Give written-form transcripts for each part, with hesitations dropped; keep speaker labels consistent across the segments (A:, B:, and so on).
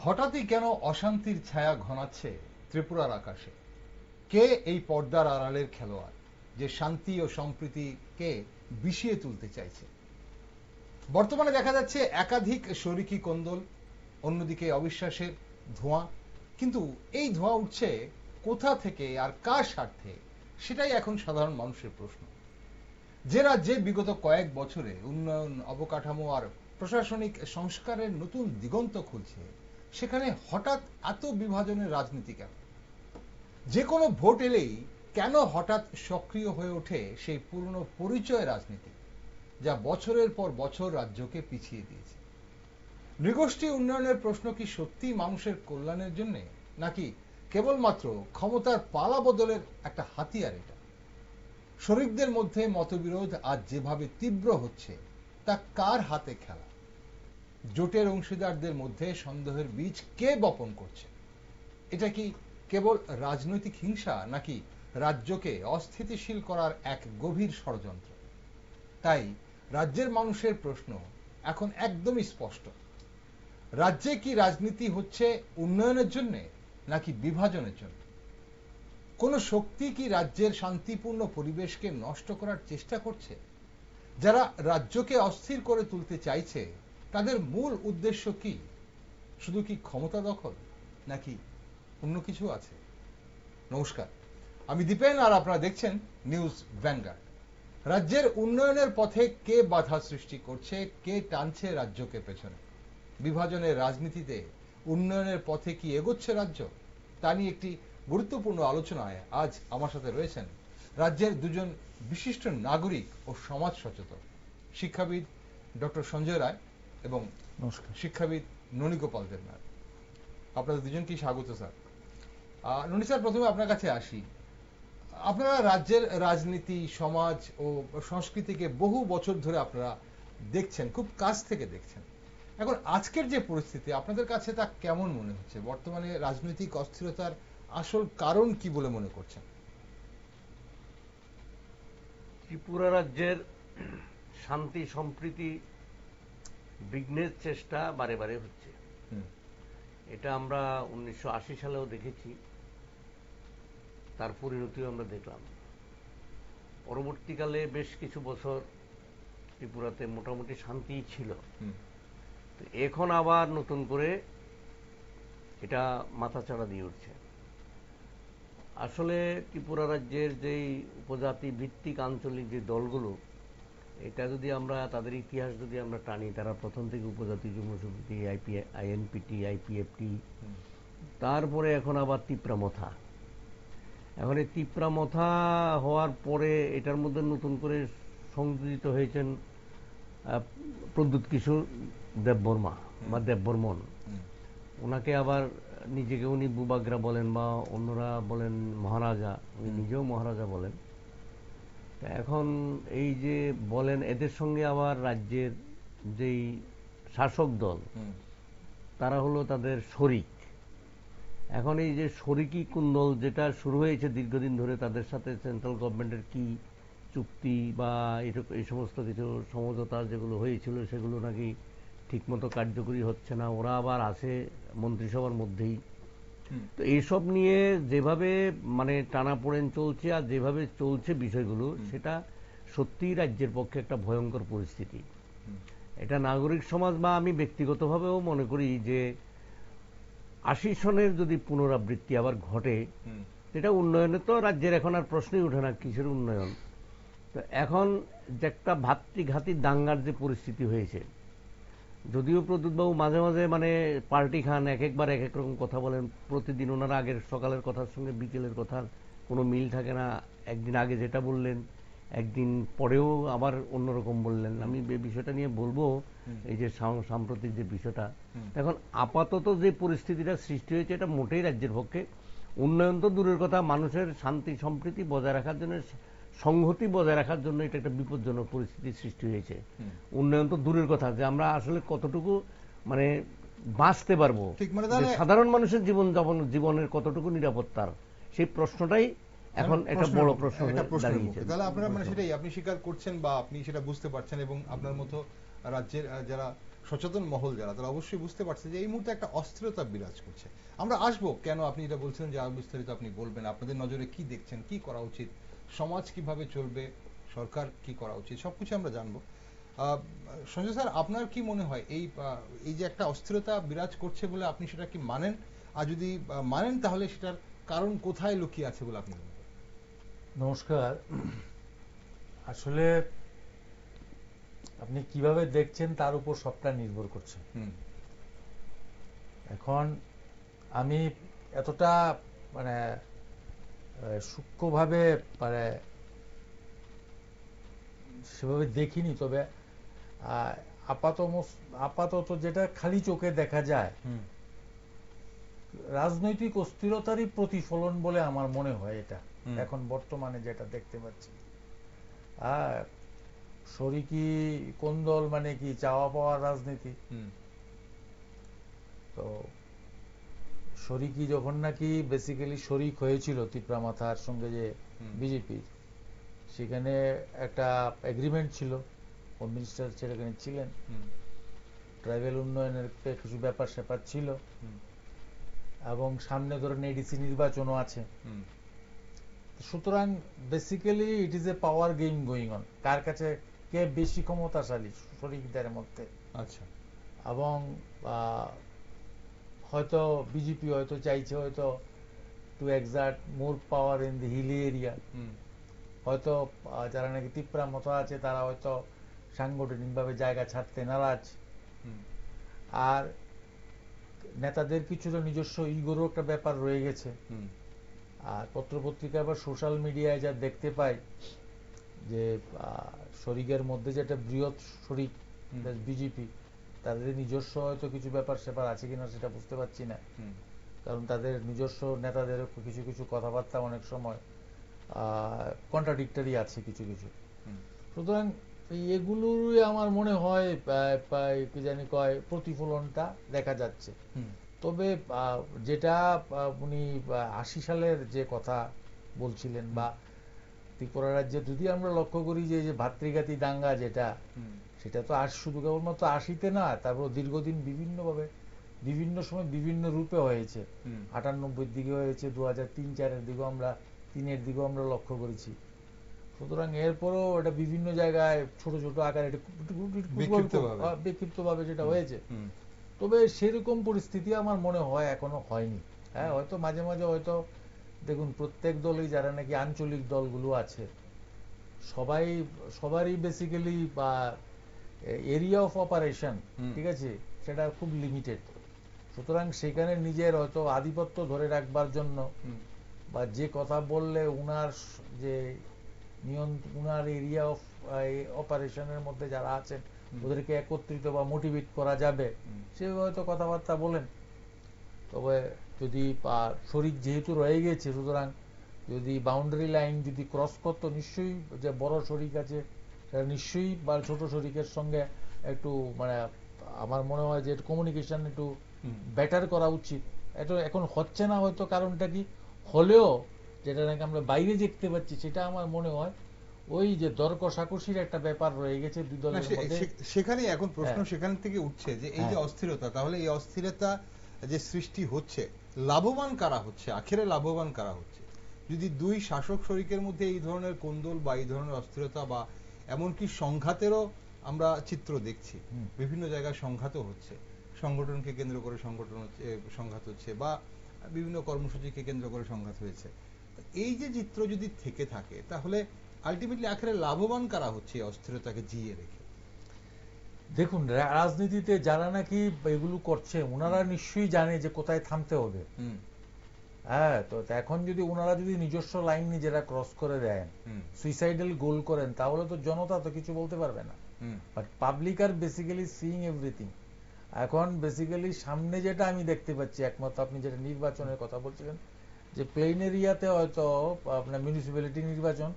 A: হঠাৎই কেন অশান্তির ছায়া ঘনাচ্ছে ত্রিপুরার আকাশে? কে এই পর্দার আড়ালের খেলোয়াড় যে শান্তি ও সম্প্রীতিকে বিষিয়ে তুলতে চাইছে? বর্তমানে দেখা যাচ্ছে একাধিক শরিকি কোন্দল, অন্যদিকে অবিশ্বাসের ধোঁয়া। কিন্তু এই ধোঁয়া উঠছে কোথা থেকে আর কার স্বার্থে, সেটাই এখন সাধারণ মানুষের প্রশ্ন। যে রাজ্যে বিগত কয়েক বছরে উন্নয়ন, অবকাঠামো আর প্রশাসনিক সংস্কারের নতুন দিগন্ত খুলছে, সেখানে হঠাৎ এত বিভাজনের রাজনীতি কেন? যে কোনো ভোট এলেই কেন হঠাৎ সক্রিয় হয়ে ওঠে সেই পুরনো পরিচয় রাজনীতি, যা বছরের পর বছর রাজ্যকে পিছিয়ে দিয়েছে? নৃগোষ্ঠী উন্নয়নের প্রশ্ন কি সত্যি মানুষের কল্যাণের জন্য, নাকি কেবলমাত্র ক্ষমতার পালা বদলের একটা হাতিয়ার এটা? শরিকদের মধ্যে মতবিরোধ আজ যেভাবে তীব্র হচ্ছে, তা কার হাতে খেলা? জোটের অংশীদারদের মধ্যে সন্দেহের বীজ কে বপন করছে? এটা কি কেবল রাজনৈতিক হিংসা, নাকি রাজ্যকে অস্থিতিশীল করার এক গভীর ষড়যন্ত্র? তাই রাজ্যের মানুষের প্রশ্ন এখন একদমই স্পষ্ট। রাজ্যে কি রাজনীতি হচ্ছে উন্নয়নের জন্য, নাকি বিভাজনের জন্য? কোন শক্তি কি রাজ্যের শান্তিপূর্ণ পরিবেশকে নষ্ট করার চেষ্টা করছে? যারা রাজ্যকে অস্থির করে তুলতে চাইছে, তাদের মূল উদ্দেশ্য কি? শুধু কি ক্ষমতা দখল, নাকি অন্য কিছু আছে? নমস্কার, আমি দীপেন, আর আপনারা দেখছেন নিউজ ভ্যানগার্ড। রাজ্যের উন্নয়নের পথে কে বাধা সৃষ্টি করছে, কে টানছে রাজ্যকে পেছনে? বিভাজনের রাজনীতিতে উন্নয়নের পথে কি এগোচ্ছে রাজ্য? তা নিয়ে একটি গুরুত্বপূর্ণ আলোচনায় আজ আমার সাথে রয়েছেন রাজ্যের দুজন বিশিষ্ট নাগরিক ও সমাজ সচেতন, শিক্ষাবিদ ডক্টর সঞ্জয় রায় এবং শিক্ষাবিদ ননীগোপাল দেবনাথ। আপনাদের দুজনকেই স্বাগত স্যার। ননী স্যার, প্রথমে আপনার কাছে আসি। আপনারা রাজ্যের রাজনীতি, সমাজ ও সংস্কৃতিকে বহু বছর ধরে আপনারা দেখছেন, খুব কাছ থেকে দেখছেন। এখন আজকের যে পরিস্থিতি, আপনাদের কাছে তা কেমন মনে হচ্ছে? বর্তমানে রাজনৈতিক অস্থিরতার আসল কারণ কি বলে মনে করছেন?
B: ত্রিপুরা রাজ্যের শান্তি সম্প্রীতি বিঘ্নের চেষ্টা বারে বারে হচ্ছে। এটা আমরা 1980 সালেও দেখেছি, তার পরিণতিও আমরা দেখলাম। পরবর্তীকালে বেশ কিছু বছর ত্রিপুরাতে মোটামুটি শান্তি ছিল। তো এখন আবার নতুন করে এটা মাথাচাড়া দিয়ে উঠছে। আসলে ত্রিপুরা রাজ্যের যেই উপজাতি ভিত্তিক আঞ্চলিক যে দলগুলো, এটা যদি আমরা তাদের ইতিহাস যদি আমরা টানি, তারা প্রথম থেকে উপজাতি যুগ্ম সমিতি, আইএনপিটি, আইপিএফটি, তারপরে এখন আবার তিপ্রামথা। এখন এই তিপ্রামথা হওয়ার পরে এটার মধ্যে নতুন করে সংযোজিত হয়েছেন প্রদ্যুৎ কিশোর দেববর্মা বা দেববর্মন। ওনাকে আবার নিজেকে উনি বুবাগ্রা বলেন বা অন্যরা বলেন মহারাজা, উনি নিজেও মহারাজা বলেন। এখন এই যে বলেন, এদের সঙ্গে আবার রাজ্যের যেই শাসক দল, তারা হলো তাদের শরিক। এখন এই যে শরিকি কুন্দল যেটা শুরু হয়েছে দীর্ঘদিন ধরে, তাদের সাথে সেন্ট্রাল গভর্নমেন্টের কি চুক্তি বা এই সমস্ত কিছু সমঝোতা যেগুলো হয়েছিল, সেগুলো নাকি ঠিকমতো কার্যকরী হচ্ছে না। ওরা আবার আছে মন্ত্রিসভার মধ্যেই। তো এইসব নিয়ে যেভাবে মানে টানাপোড়েন চলছে আর যেভাবে চলছে বিষয়গুলো, সেটা সত্যিই রাজ্যের পক্ষে একটা ভয়ঙ্কর পরিস্থিতি। এটা নাগরিক সমাজ বা আমি ব্যক্তিগতভাবেও মনে করি যে 80 সনের যদি পুনরাবৃত্তি আবার ঘটে, এটা উন্নয়নে তো রাজ্যের এখন আর প্রশ্নই ওঠে না, কিসের উন্নয়ন। তো এখন যে একটা ভাতৃঘাতী দাঙ্গার যে পরিস্থিতি হয়েছে, যদিও প্রদ্যুৎবাবু মাঝে মাঝে মানে পার্টি খান, এক একবার এক এক রকম কথা বলেন। প্রতিদিন ওনারা আগের সকালের কথার সঙ্গে বিকেলের কথার কোনো মিল থাকে না। একদিন আগে যেটা বললেন, একদিন পরেও আবার অন্যরকম বললেন। আমি এই বিষয়টা নিয়ে বলবো, এই যে সাম্প্রতিক যে বিষয়টা, এখন আপাতত যে পরিস্থিতিটা সৃষ্টি হয়েছে, এটা মোটেই রাজ্যের পক্ষে, উন্নয়ন তো দূরের কথা, মানুষের শান্তি সম্প্রীতি বজায় রাখার জন্য, সংহতি বজায় রাখার জন্য এটা একটা বিপজ্জনক পরিস্থিতির সৃষ্টি হয়েছে। উন্নয়ন তো দূরের কথা, যে আমরা আসলে কতটুকু মানে বাঁচতে পারবো, সাধারণ মানুষের জীবনের কতটুকু নিরাপত্তার, সেই প্রশ্নটাই এখন একটা বড় প্রশ্ন দাঁড়িয়েছে।
A: তাহলে আপনারা মানে সেটাই আপনি স্বীকার করছেন বা আপনি সেটা বুঝতে পারছেন, এবং আপনার মতো রাজ্যের যারা সচেতন মহল যারা, তারা অবশ্যই বুঝতে পারছে যে এই মুহূর্তে একটা অস্থিরতা বিরাজ করছে। আমরা আসবো কেন, আপনি এটা বলছেন যে আরো বিস্তারিত আপনি বলবেন, আপনাদের নজরে কি দেখছেন, কি করা উচিত, সমাজ কিভাবে চলবে, সরকার কি করা উচিত, সবকিছু আমরা জানবো। সঞ্জয় স্যার, আপনার কি মনে হয় এই যে একটা অস্থিরতা বিরাজ করছে বলে আপনি সেটা কি মানেন? আর যদি মানেন তাহলে সেটার কারণ কোথায় লুকিয়ে আছে বলে আপনি মনে করেন?
C: নমস্কার। আসলে আপনি কিভাবে দেখছেন তার উপর সবটা নির্ভর করছে। এখন আমি এতটা মানে সূক্ষ্মভাবে মানে সেভাবে দেখিনি, তবে আপাতত যেটা খালি চোখে দেখা যায়, রাজনৈতিক অস্থিরতারই প্রতিফলন বলে আমার মনে হয় এটা। এখন বর্তমানে যেটা দেখতে পাচ্ছি, শরিকি কোন্দল মানে কি চাওয়া পাওয়ার রাজনীতি। তো শরিকি যখন নাকি বেসিক্যালি শরিক হয়েছিল তিপ্রা মাথার সঙ্গে যে বিজেপির, সেখানে একটা এগ্রিমেন্ট ছিল, হোম মিনিস্টার সেখানে ছিলেন, ট্রাইবেল উন্নয়নের কিছু ব্যাপার স্যাপার ছিল, এবং সামনে ধরেন এডিসি নির্বাচনও আছে। সুতরাং basically it is a power game going on, কার কাছে কে বেশি ক্ষমতাশালী শরিকদের মধ্যে।
A: আচ্ছা।
C: এবং হয়তো বিজেপি হয়তো চাইছে হয়তো to exert more power in the hilly area. হয়তো যারা নাকি তিপ্রা মতো আছে তারা হয়তো সাংগঠনিকভাবে জায়গা ছাড়তে নারাজ। আর নেতাদের কিছুটা নিজস্ব ইগোরও একটা ব্যাপার রয়ে গেছে। আর পত্রপত্রিকা বা সোশ্যাল মিডিয়ায় যা দেখতে পাই যে শরিকের মধ্যে যেটা বৃহৎ শরিক বিজেপি, তাদের নিজস্ব হয়তো কিছু ব্যাপার স্যাপার আছে কিনা সেটা বুঝতে পারছি না, কারণ তাদের নিজস্ব নেতাদের কিছু কিছু কথাবার্তা অনেক সময় কন্ট্রাডিক্টরি আছে কিছু কিছু। সুতরাং এগুলোরই আমার মনে হয় কি জানি কয় প্রতিফলনটা দেখা যাচ্ছে। তবে যেটা উনি ৮০ সালের যে কথা বলছিলেন, বা ত্রিপুরা রাজ্যে যদি আমরা লক্ষ্য করি যে ভাতৃঘাতী দাঙ্গা যেটা, সেটা তো শুধু কেবলমাত্র ৮০-তে না, তারপর দীর্ঘদিন বিভিন্নভাবে বিভিন্ন সময় বিভিন্ন রূপে হয়েছে। ৯৮-র দিকে হয়েছে, ২০০৩-০৪-এর দিকেও আমরা ৩-এর দিকেও আমরা লক্ষ্য করেছি। সুতরাং এরপরও এটা বিভিন্ন জায়গায় ছোট ছোট আকারে বিক্ষিপ্তভাবে যেটা হয়েছে, তবে সেরকম পরিস্থিতি আমার মনে হয় এখনো হয়নি। হ্যাঁ, হয়তো মাঝে মাঝে হয়তো দেখুন প্রত্যেক দলই যারা নাকি আঞ্চলিক দলগুলো আছে সবারই বেসিক্যালি বা এরিয়া অফ অপারেশন, ঠিক আছে, সেটা খুব লিমিটেড। সুতরাং সেখানে নিজের হয়তো আধিপত্য ধরে রাখবার জন্য বা যে কথা বললে উনার যে উনার এরিয়া অফ অপারেশনের মধ্যে যারা আছেন ওদেরকে একত্রিত বা মোটিভেট করা যাবে, সে হয়তো কথাবার্তা বলেন। তবে যদি শরিক যেহেতু রয়ে গেছে, সুতরাং যদি বাউন্ডারি লাইন যদি ক্রস করতো, নিশ্চয়ই যে বড় শরিক আছে সেটা নিশ্চয়ই বা ছোট শরিকের সঙ্গে একটু মানে আমার মনে হয় যে কমিউনিকেশন একটু বেটার করা উচিত। এটা এখন হচ্ছে না হয়তো, কারণটা কি হলেও যেটা নাকি আমরা বাইরে দেখতে পাচ্ছি, সেটা আমার মনে হয় ওই যে দর কষাকষির একটা ব্যাপার রয়ে গেছে দুই দলের মধ্যে।
A: সেখানে এখন প্রশ্ন সেখান থেকে উঠছে যে এই যে অস্থিরতা, তাহলে এই অস্থিরতা যে সৃষ্টি হচ্ছে, লাভবান কারা হচ্ছে, আখেরে লাভবান কারা হচ্ছে? যদি দুই শাসক শরিকের মধ্যে এই ধরনের কোন্দল বা এই ধরনের অস্থিরতা বা এমনকি সংঘাতেরও আমরা চিত্র দেখছি, বিভিন্ন জায়গায় সংঘাতও হচ্ছে, সংগঠনকে কেন্দ্র করে সংঘাত হচ্ছে, বা বিভিন্ন কর্মসূচিকে কেন্দ্র করে সংঘাত হয়েছে। এই যে চিত্র যদি থেকে থাকে, তাহলে আলটিমেটলি আখেরে লাভবান কারা হচ্ছে এই অস্থিরতাকে জিয়ে রেখে?
C: দেখুন, রাজনীতিতে যারা নাকি এগুলো করছে ওনারা নিশ্চয়ই জানে যে কোথায় থামতে হবে। হ্যাঁ, তো এখন যদি ওনারা যদি নিজস্ব লাইন নিজেরা ক্রস করে দেন, সুইসাইডাল গোল করেন, তাহলে তো জনতা তো কিছু বলতে পারবে না। But public are basically seeing everything. এখন বেসিক্যালি সামনে যেটা আমি দেখতে পাচ্ছি, একমাত্র আপনি যেটা নির্বাচনের কথা বলছিলেন, যে প্লেন এরিয়াতে হয়তো আপনার মিউনিসিপ্যালিটি নির্বাচন,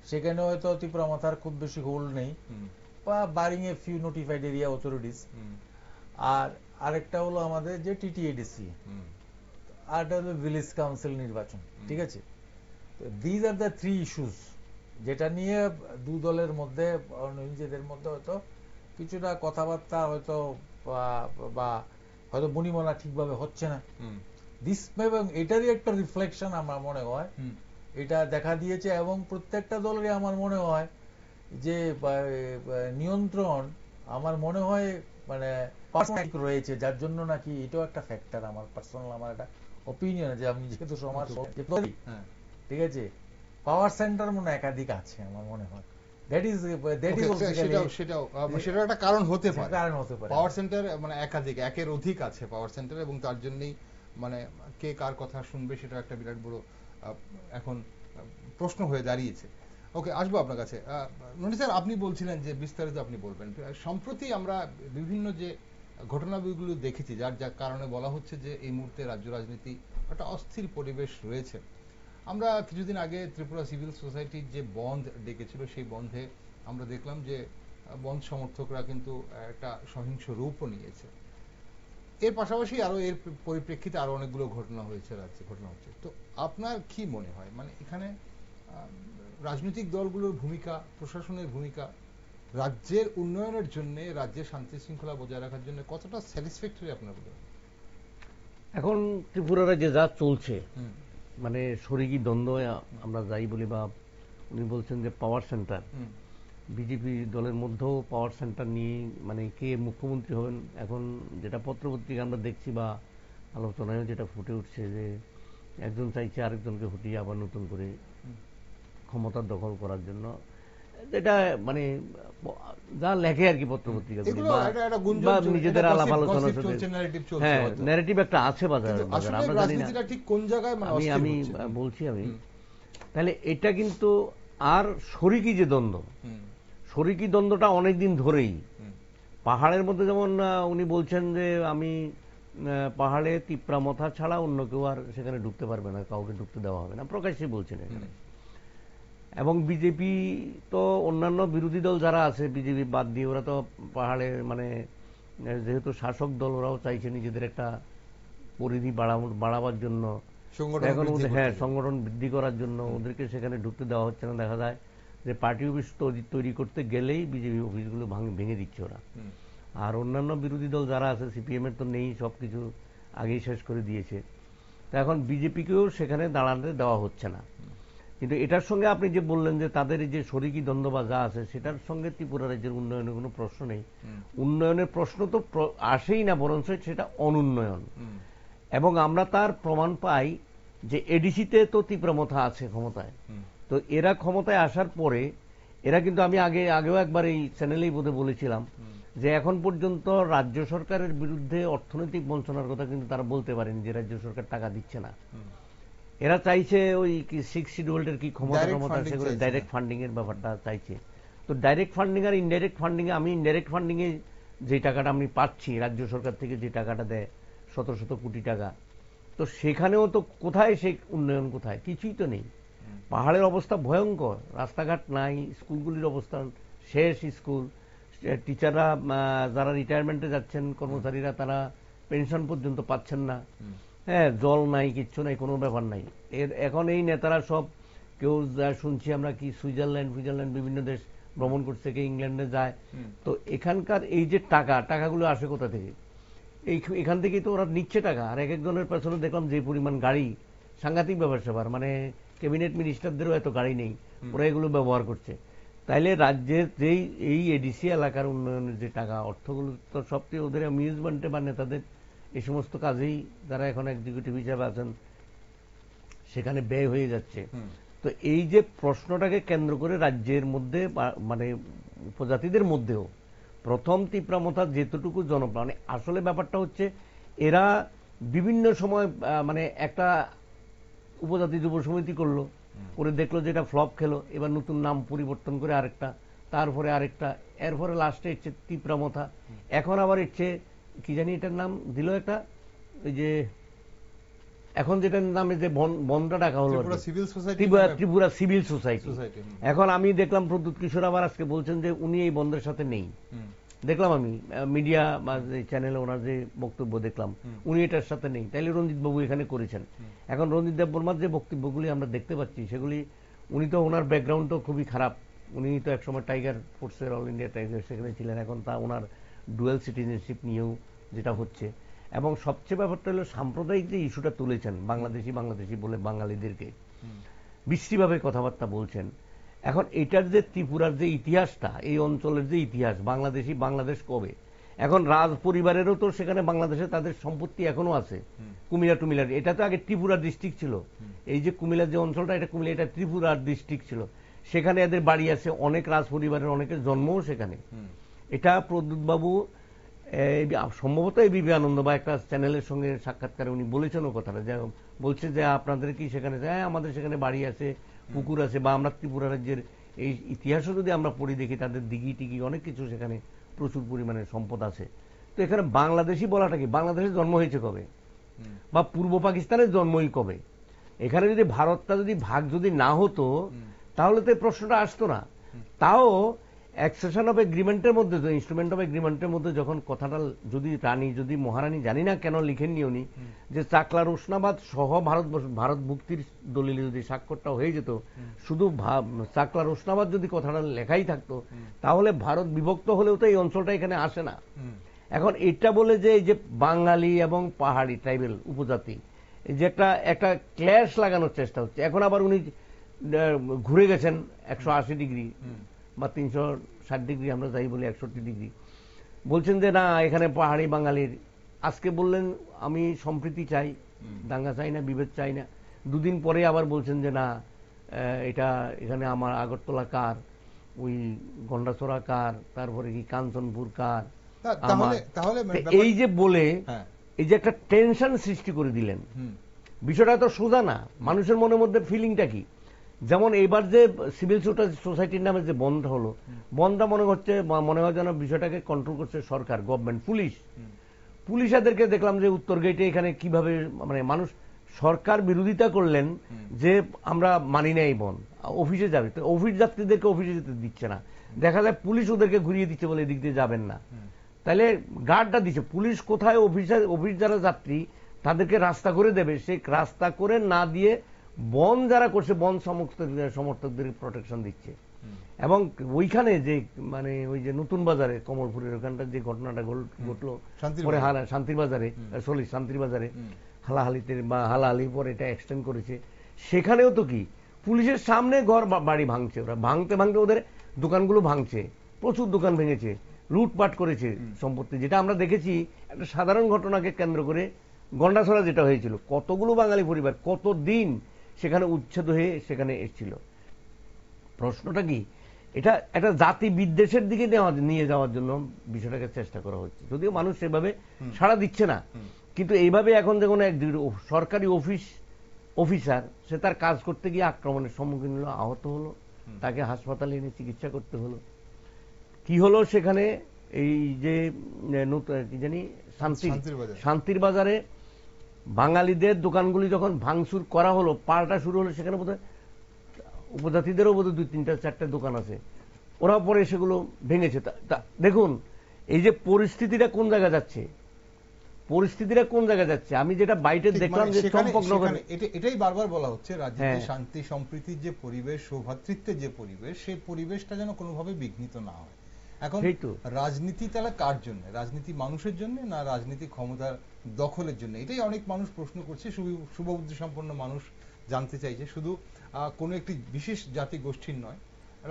C: সেখানে হয়তো ত্রিপুরা মাথার খুব বেশি হোল্ড নেই, বা barring a few notified area authorities. আর আরেকটা হলো আমাদের যে টিটিএডিসি, আরটা হলো ভিলেজ কাউন্সিল নির্বাচন, ঠিক আছে। These are the three issues যেটা নিয়ে দু দলের মধ্যে নিজেদের মধ্যে হয়তো কিছুটা কথাবার্তা হয়তো বা হয়তো বনিবনা ঠিকভাবে হচ্ছে না, দিস এবং এটারই একটা রিফ্লেকশন আমার মনে হয় এটা দেখা দিয়েছে। এবং প্রত্যেকটা দলেরই আমার মনে হয় যে নিয়ন্ত্রণ আমার মনে হয় মানে পার্সোনাল রয়েছে, যার জন্য নাকি এটাও একটা ফ্যাক্টর। আমার পার্সোনাল আমার একটা অপিনিয়ন, যে আমি যেহেতু সমাজ ঠিক আছে, পাওয়ার সেন্টার মনে একাধিক আছে আমার মনে হয়।
A: সেটা একটা কারণ হতে পারে,
C: কারণ হতে পারে।
A: পাওয়ার সেন্টার মানে একাধিক, একের অধিক আছে পাওয়ার সেন্টার, এবং তার জন্যই মানে কে কার কথা শুনবে সেটা একটা বিরাট বড় এখন প্রশ্ন হয়ে দাঁড়িয়েছে। ওকে, আসবো আপনার কাছে। ননি স্যার, আপনি বলছিলেন যে বিস্তারিত আপনি বলবেন। সম্প্রতি আমরা বিভিন্ন যে ঘটনাগুলো দেখেছি, যার যার কারণে বলা হচ্ছে যে এই মুহূর্তে রাজ্য রাজনীতি একটা অস্থির পরিবেশ রয়েছে। আমরা কিছুদিন আগে ত্রিপুরা সিভিল সোসাইটির যে বন্ধ ডেকেছিল, সেই বন্ধে আমরা দেখলাম যে বন্ধ সমর্থকরা কিন্তু একটা সহিংস রূপও নিয়েছে। এর পাশাপাশি আরো এর পরিপ্রেক্ষিতে আরো অনেকগুলো ঘটনা হয়েছে, রাজ্যে ঘটনা হচ্ছে। তো আপনার কি মনে হয়, মানে এখানে রাজনৈতিক দলগুলোর ভূমিকা, প্রশাসনের ভূমিকা রাজ্যের উন্নয়নের জন্য, রাজ্যের শান্তি শৃঙ্খলা বজায় রাখার জন্য কতটা স্যাটিসফ্যাক্টরি আপনার বলে?
B: এখন ত্রিপুরা রাজ্যে যা চলছে, মানে শরিকি দ্বন্দ্ব আমরা যাই বলি, বা উনি বলছেন যে পাওয়ার সেন্টার, বিজেপি দলের মধ্যেও পাওয়ার সেন্টার নিয়ে মানে কে মুখ্যমন্ত্রী হবেন, এখন যেটা পত্রপত্রিকা আমরা দেখছি বা আলোচনায়ও যেটা ফুটে উঠছে যে একজন চাইছে আরেকজনকে হটিয়ে আবার নতুন করে ক্ষমতা দখল করার জন্য, এটা মানে যা লেখে আর কি পত্রপত্রিকা, বা নিজেদের আলাপ আলোচনা, হ্যাঁ ন্যারেটিভ একটা আছে বাজারে, আমরা জানি না
A: ঠিক কোন জায়গায়।
B: আমি বলছি আমি, তাহলে এটা কিন্তু আর শরিকি যে দ্বন্দ্ব, শরিকি দ্বন্দ্বটা অনেকদিন ধরেই পাহাড়ের মধ্যে, যেমন উনি বলছেন যে আমি পাহাড়ে তিপ্রামথা ছাড়া অন্য কেউ আর সেখানে ঢুকতে পারবে না, কাউকে ঢুকতে দেওয়া হবে না, প্রকাশ্যে বলছেন এখানে। এবং বিজেপি তো অন্যান্য বিরোধী দল যারা আছে, বিজেপি বাদ দিয়ে, ওরা তো পাহাড়ে মানে যেহেতু শাসক দল, ওরাও চাইছে নিজেদের একটা পরিধি বাড়াবার জন্য, এখন হ্যাঁ সংগঠন বৃদ্ধি করার জন্য ওদেরকে সেখানে ঢুকতে দেওয়া হচ্ছে না। দেখা যায় যে পার্টি অফিস তৈরি করতে গেলেই বিজেপি অফিসগুলো ভেঙে দিচ্ছে ওরা। আর অন্যান্য বিরোধী দল যারা আছে, সিপিএম এর তো নেই, সবকিছু আগেই শেষ করে দিয়েছে। তো এখন বিজেপিকেও সেখানে দাঁড়াতে দেওয়া হচ্ছে না। কিন্তু এটার সঙ্গে আপনি যে বললেন যে তাদের যে শরিকি দ্বন্দ্ব বা যা আছে, সেটার সঙ্গে ত্রিপুরা রাজ্যের উন্নয়নের কোনো প্রশ্ন নেই। উন্নয়নের প্রশ্ন তো আসেই না, বরঞ্চ সেটা অনুন্নয়ন। এবং আমরা তার প্রমাণ পাই যে এডিসিতে তো তীব্রমথা আছে ক্ষমতায়। তো এরা ক্ষমতায় আসার পরে এরা কিন্তু, আমি আগেও একবার এই চ্যানেলেই বোধহয় বলেছিলাম যে এখন পর্যন্ত রাজ্য সরকারের বিরুদ্ধে অর্থনৈতিক বঞ্চনার কথা কিন্তু তারা বলতে পারেনি, যে রাজ্য সরকার টাকা দিচ্ছে না। এরা চাইছে ওই কি 6 শিডিউল্ডের কি ক্ষমতা, সেগুলো ডাইরেক্ট ফান্ডিং এর ব্যাপারটা চাইছে। তো ডাইরেক্ট ফান্ডিং আর ইনডাইরেক্ট ফান্ডিং এ, আমি ইনডাইরেক্ট ফান্ডিং এ যে টাকাটা আমি পাচ্ছি রাজ্য সরকার থেকে, যে টাকাটা দেয় শত শত কোটি টাকা, তো সেখানেও তো কোথায় সেই উন্নয়ন, কোথায়? কিছুই তো নেই। পাহাড়ের অবস্থা ভয়ঙ্কর, রাস্তাঘাট নাই, স্কুলগুলির অবস্থা শেষ, স্কুল টিচাররা যারা রিটায়ারমেন্টে যাচ্ছেন কর্মচারীরা, তারা পেনশন পর্যন্ত পাচ্ছেন না। হ্যাঁ, জল নাই, কিচ্ছু নাই, কোনো ব্যাপার নাই। এখন এই নেতারা সব, কেউ যা শুনছি আমরা কি সুইজারল্যান্ড বিভিন্ন দেশ ভ্রমণ করছে, কেউ ইংল্যান্ডে যায়। তো এখানকার এই যে টাকাগুলো আসে কোথা থেকে? এখান থেকেই তো ওরা নিচ্ছে টাকা। আর এক একজনের পেছনে দেখলাম যে পরিমাণ গাড়ি, সাংঘাতিক ব্যাপার স্যাপার, মানে ক্যাবিনেট মিনিস্টারদেরও এত গাড়ি নেই, ওরা এগুলো ব্যবহার করছে। তাইলে রাজ্যের যেই এই এডিসি এলাকার উন্নয়নের যে টাকা, অর্থগুলো তো সবটি ওদের অ্যামিউজমেন্টে বা নেতাদের এই সমস্ত কাজেই, যারা এখন এক্সিকিউটিভ হিসাবে আছেন, সেখানে ব্যয় হয়ে যাচ্ছে। তো এই যে প্রশ্নটাকে কেন্দ্র করে রাজ্যের মধ্যে মানে উপজাতিদের মধ্যেও প্রথম তীব্রামথা যেতটুকু জনপ্রিয়, মানে আসলে ব্যাপারটা হচ্ছে এরা বিভিন্ন সময় মানে একটা উপজাতি যুব সমিতি করলো, করে দেখলো যে এটা ফ্লপ খেলো, এবার নতুন নাম পরিবর্তন করে আরেকটা, তারপরে আরেকটা, এরপরে লাস্টে ইচ্ছে তীব্রামথা, এখন আবার ইচ্ছে কি জানি এটার নাম দিল একটা, ওই যে এখন যেটার নামে যে বনটা ডাকা হলো ত্রিপুরা সিভিল সোসাইটি। এখন আমি দেখলাম প্রদ্যুৎ কিশোর আবার আজকে বলছেন যে উনি এই বন্ধের সাথে নেই। দেখলাম আমি মিডিয়া বা চ্যানেলে ওনার যে বক্তব্য দেখলাম, উনি এটার সাথে নেই। তাইলে রঞ্জিত বাবু এখানে করেছেন। এখন রঞ্জিত দেববর্মার যে বক্তব্যগুলি আমরা দেখতে পাচ্ছি, সেগুলি উনি তো, ওনার ব্যাকগ্রাউন্ড তো খুবই খারাপ, উনি তো একসময় টাইগার ফোর্সের অল ইন্ডিয়া টাইগার সেখানে ছিলেন, এখন তা ওনার ডুয়েল সিটিজেনশিপ নিয়েও যেটা হচ্ছে। এবং সবচেয়ে ব্যাপারটা হলো সাম্প্রদায়িক যে ইস্যুটা তুলেছেন, বাংলাদেশি বাংলাদেশি বলে বাঙালিদেরকে বিশ্রীভাবে কথাবার্তা বলছেন। এখন এটার যে ত্রিপুরার যে ইতিহাসটা, এই অঞ্চলের যে ইতিহাস, বাংলাদেশি বাংলাদেশ কবে, এখন রাজ পরিবারেরও তো সেখানে বাংলাদেশে তাদের সম্পত্তি এখনো আছে, কুমিল্লা টুমিল্লা, এটা তো আগে ত্রিপুরা ডিস্ট্রিক্ট ছিল। এই যে কুমিল্লার যে অঞ্চলটা, এটা কুমিল্লা, এটা ত্রিপুরার ডিস্ট্রিক্ট ছিল, সেখানে এদের বাড়ি আছে, অনেক রাজ পরিবারের অনেকের জন্মও সেখানে। এটা প্রদ্যুৎ বাবু সম্ভবত এবিপি আনন্দ বা একটা চ্যানেলের সঙ্গে সাক্ষাৎকারে উনি বলেছেন ও কথাটা, যে বলছে যে আপনাদের কি সেখানে, হ্যাঁ আমাদের সেখানে বাড়ি আছে, পুকুর আছে, বা আমরা ত্রিপুরা রাজ্যের এই ইতিহাসও যদি আমরা পড়ি দেখি, তাদের দিঘি টিঘি অনেক কিছু সেখানে প্রচুর পরিমাণে সম্পদ আছে। তো এখানে বাংলাদেশি বলাটা কি, বাংলাদেশের জন্ম হয়েছে কবে, বা পূর্ব পাকিস্তানের জন্মই কবে? এখানে যদি ভারতটা যদি ভাগ যদি না হতো তাহলে তো এই প্রশ্নটা আসতো না। তাও অ্যাকসেশন অফ এগ্রিমেন্টের মধ্যে, ইনস্ট্রুমেন্ট অফ এগ্রিমেন্টের মধ্যে যখন কথাটা যদি রানী, যদি মহারানী, জানি না কেন লিখেননি উনি, যে চাকলা রোশনাবাদ সহ ভারত মুক্তির দলিলে যদি স্বাক্ষরটা হয়ে যেত, শুধু চাকলা রোশনাবাদ যদি কথাটা লেখাই থাকতো, তাহলে ভারত বিভক্ত হলেও তো এই অঞ্চলটা এখানে আসে না। এখন এটা বলে যে এই যে বাঙালি এবং পাহাড়ি ট্রাইবেল উপজাতি, এই যে একটা ক্ল্যাশ লাগানোর চেষ্টা হচ্ছে। এখন আবার উনি ঘুরে গেছেন 180 ডিগ্রি বা 360 ডিগ্রি, আমরা যাই বলি 61 ডিগ্রি, বলছেন যে না এখানে পাহাড়ি বাঙালির, আজকে বললেন আমি সম্প্রীতি চাই, দাঙ্গা চাই না, বিভেদ চাই না, দুদিন পরে আবার বলছেন যে না এটা এখানে আমার আগরতলা কার, ওই গন্ডাছড়া কার, তারপরে কি কাঞ্চনপুর কার,
A: তাহলে
B: এই যে বলে এই যে একটা টেনশন সৃষ্টি করে দিলেন। বিষয়টা তো সোজা না, মানুষের মনের মধ্যে ফিলিংটা কি। যেমন এবার যে সিভিল সোসাইটির নামে যে বন্ধ হলো, বন্ধটা মনে হয় যেন বিষয়টাকে কন্ট্রোল করছে সরকার, গভর্নমেন্ট, পুলিশ এদেরকে দেখলাম যে উত্তর গেটে এখানে কিভাবে, মানে মানুষ সরকার বিরোধিতা করলেন যে আমরা মানি না এই বন্ধ, অফিসে যাবে, তো অফিস যাত্রীদেরকে অফিসে যেতে দিচ্ছে না, দেখা যায় পুলিশ ওদেরকে ঘুরিয়ে দিচ্ছে বলে এদিক দিয়ে যাবেন না, তাহলে গার্ডটা দিচ্ছে পুলিশ, কোথায় অফিস যারা যাত্রী তাদেরকে রাস্তা করে দেবে, সে রাস্তা করে না দিয়ে বন যারা করছে, বন সমর্থকদের প্রোটেকশন দিচ্ছে। এবং ওইখানে যে মানে ওই যে নতুন বাজারে কমলপুরের ওখানটা যে ঘটনাটা ঘটলো পরে শান্তির বাজারে হালাহালিতে বা হালাহালি পরে এটা এক্সটেন্ড করেছে, সেখানেও তো কি পুলিশের সামনে ঘর বাড়ি ভাঙছে, ওরা ভাঙতে ওদের দোকানগুলো ভাঙছে, প্রচুর দোকান ভেঙেছে, লুটপাট করেছে সম্পত্তি, যেটা আমরা দেখেছি একটা সাধারণ ঘটনাকে কেন্দ্র করে গন্ডাছড়া যেটা হয়েছিল, কতগুলো বাঙালি পরিবার কতদিন সেখানে উচ্ছেদ হয়ে সেখানে এসেছিল। প্রশ্নটা কি, এটা একটা জাতি বিদ্বেষের দিকে নিয়ে যাওয়ার জন্য বিষয়টাকে চেষ্টা করা হচ্ছে, যদিও মানুষ সেভাবে সাড়া দিচ্ছে না। কিন্তু এইভাবে এখন যখন এক সরকারি অফিসার সে তার কাজ করতে গিয়ে আক্রমণের সম্মুখীন হলো, আহত হলো, তাকে হাসপাতালে এনে চিকিৎসা করতে হলো। কি হলো সেখানে, এই যে কি জানি শান্তির বাজারে বাঙালিদের দোকানগুলি যখন ভাঙচুর করা হলো, পাল্টা শুরু হলো, সেখানে বোধহয় উপজাতিদেরও বোধহয় 2-3-4টা দোকান আছে, ওরা পরে সেগুলো ভেঙেছে। দেখুন এই যে পরিস্থিতিটা কোন জায়গায় যাচ্ছে, আমি যেটা বাইরে দেখলাম যে চম্পকনগরে,
A: এটাই বারবার বলা হচ্ছে, রাজ্যে শান্তি সম্প্রীতির যে পরিবেশ, সৌভ্রাতৃত্বের যে পরিবেশ, সেই পরিবেশটা যেন কোনোভাবে বিঘ্নিত না হয়। এখন রাজনীতি তাহলে কার জন্য? রাজনীতি মানুষের জন্য না রাজনীতি ক্ষমতার দখলের জন্য? এটাই অনেক মানুষ প্রশ্ন করছে, শুভবুদ্ধি সম্পন্ন মানুষ জানতে চাইছে। শুধু কোনো একটি বিশেষ জাতি গোষ্ঠীর নয়,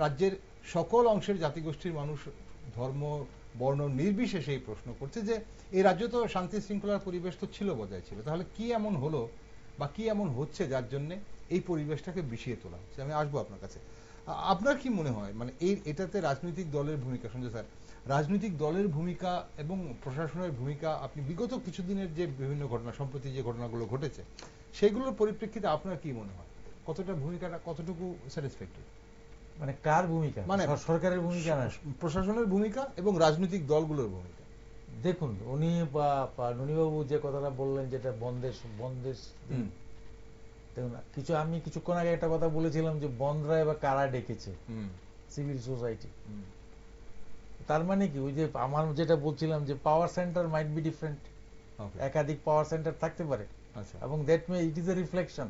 A: রাজ্যের সকল অংশের জাতিগোষ্ঠীর মানুষ ধর্ম বর্ণ নির্বিশেষে এই প্রশ্ন করছে যে এই রাজ্য তো শান্তি শৃঙ্খলার পরিবেশ তো ছিল, বজায় ছিল, তাহলে কি এমন হলো বা কি এমন হচ্ছে যার জন্য এই পরিবেশটাকে বিষিয়ে তোলা হচ্ছে? আমি আসবো আপনার কাছে। আপনার কি মনে হয়, মানে এটাতে রাজনৈতিক দলের ভূমিকা, সঞ্জয় স্যার, রাজনৈতিক দলের ভূমিকা এবং প্রশাসনের ভূমিকা, আপনি বিগত কিছুদিনের যে বিভিন্ন ঘটনা, সম্প্রতি যে ঘটনাগুলো ঘটেছে, সেগুলোর পরিপ্রেক্ষিতে আপনার কি মনে হয়, ভূমিকাটা কতটুকু স্যাটিসফ্যাক্টরি?
C: মানে কার ভূমিকা, মানে সরকারের ভূমিকা না
A: প্রশাসনের ভূমিকা এবং রাজনৈতিক দলগুলোর ভূমিকা?
C: দেখুন, উনি ননীবাবু যে কথাটা বললেন, যেটা বন্ধের দেখুন, আমি কিছুক্ষণ আগে একটা কথা বলেছিলাম যে বন্ধরা এবার কারা ডেকেছে, সিভিল সোসাইটি। তার মানে কি, ওই যে আমার যেটা বলছিলাম যে পাওয়ার সেন্টার মাইট বি ডিফারেন্ট, একাধিক পাওয়ার সেন্টার থাকতে পারে, এবং that may it is A reflection.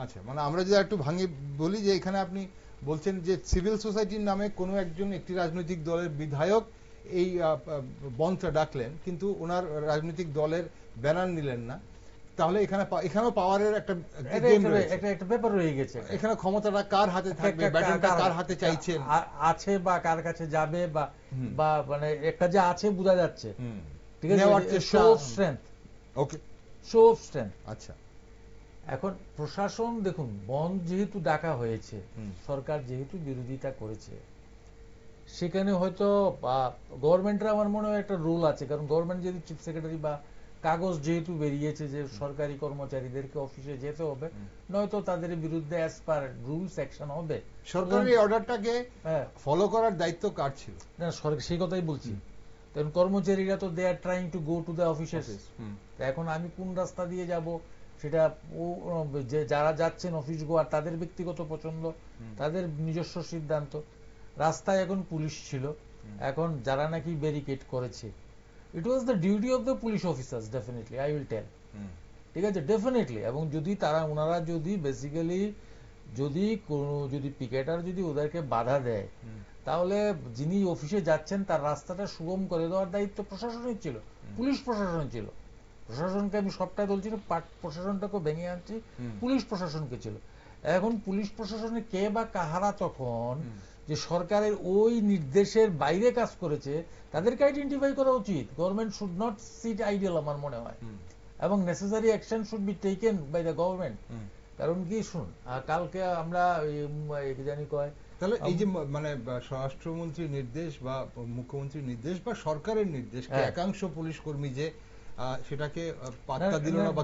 A: আচ্ছা, মানে আমরা যদি একটু ভাঙে বলি যে এখানে আপনি বলছেন যে সিভিল সোসাইটির নামে কোনো একজন একটি রাজনৈতিক দলের বিধায়ক এই বনটা ডাকলেন, কিন্তু ওনার রাজনৈতিক দলের ব্যানার নিলেন না, তাহলে এখানেও পাওয়ারের একটা গেম রয়েছে,
C: একটা ব্যাপার রয়ে গেছে।
A: এখানে ক্ষমতাটা কার হাতে থাকবে, ব্যাটনটা কার হাতে চাইছেন
C: আছে বা কার কাছে যাবে, বা মানে একটা যে আছে বোঝা যাচ্ছে, ঠিক আছে, শো অফ স্ট্রেংথ।
A: ওকে,
C: শো অফ স্ট্রেংথ।
A: আচ্ছা,
C: এখন প্রশাসন দেখুন, বন্ধ যেহেতু ডাকা হয়েছে, সরকার যেহেতু বিরোধিতা করেছে, সেখানে হয়তো গভর্নমেন্টের আমার মনে হয় একটা রোল আছে, কারণ গভর্নমেন্ট যেহেতু চিফ সেক্রেটারি বা কাগজ যেহেতু বেরিয়েছে যে সরকারি কর্মচারীদেরকে অফিসে যেতে হবে, নয়তো তাদের বিরুদ্ধে অ্যাজ পার রুলস অ্যাকশন হবে।
A: সরকারি অর্ডারটাকে ফলো করার দায়িত্ব কার ছিল? না,
C: সেই কথাই বলছি। কারণ কর্মচারীরা তো they are trying to go to the offices. এখন আমি কোন রাস্তা দিয়ে যাব সেটা যারা যাচ্ছেন অফিস গোয়ার তাদের ব্যক্তিগত পছন্দ, তাদের নিজস্ব সিদ্ধান্ত। রাস্তায় এখন পুলিশ ছিল, এখন যারা নাকি ব্যারিকেড করেছে, it was the duty of the police officers, definitely I will tell, ঠিক আছে, ডেফিনেটলি। এবং যদি ওনারা যদি বেসিক্যালি যদি পিকেটার যদি ওদেরকে বাধা দেয়, তাহলে যিনি অফিসে যাচ্ছেন তার রাস্তাটা সুগম করে দেওয়ার দায়িত্ব প্রশাসনের ছিল, পুলিশ প্রশাসনের ছিল। প্রশাসনকে আমি সবটাই বলছি না, প্রশাসনটাকে ভেঙে আনছি, পুলিশ প্রশাসনকে ছিল। এখন পুলিশ প্রশাসনে কে বা কাহারা তখন যে সরকারের ওই নির্দেশের বাইরে কাজ করেছে, তাদেরকে আইডেন্টিফাই করা উচিত। Government should not sit idle, আমার মনে হয়, এবং necessary action should be taken by the government. কারণ কি, শুন, কালকে আমরা জানি কয়,
A: তাহলে এই যে মানে স্বরাষ্ট্রমন্ত্রীর নির্দেশ বা মুখ্যমন্ত্রীর নির্দেশ বা সরকারের নির্দেশ, একাংশ পুলিশ কর্মী যে সেটাকে পাত্তা দিল না বা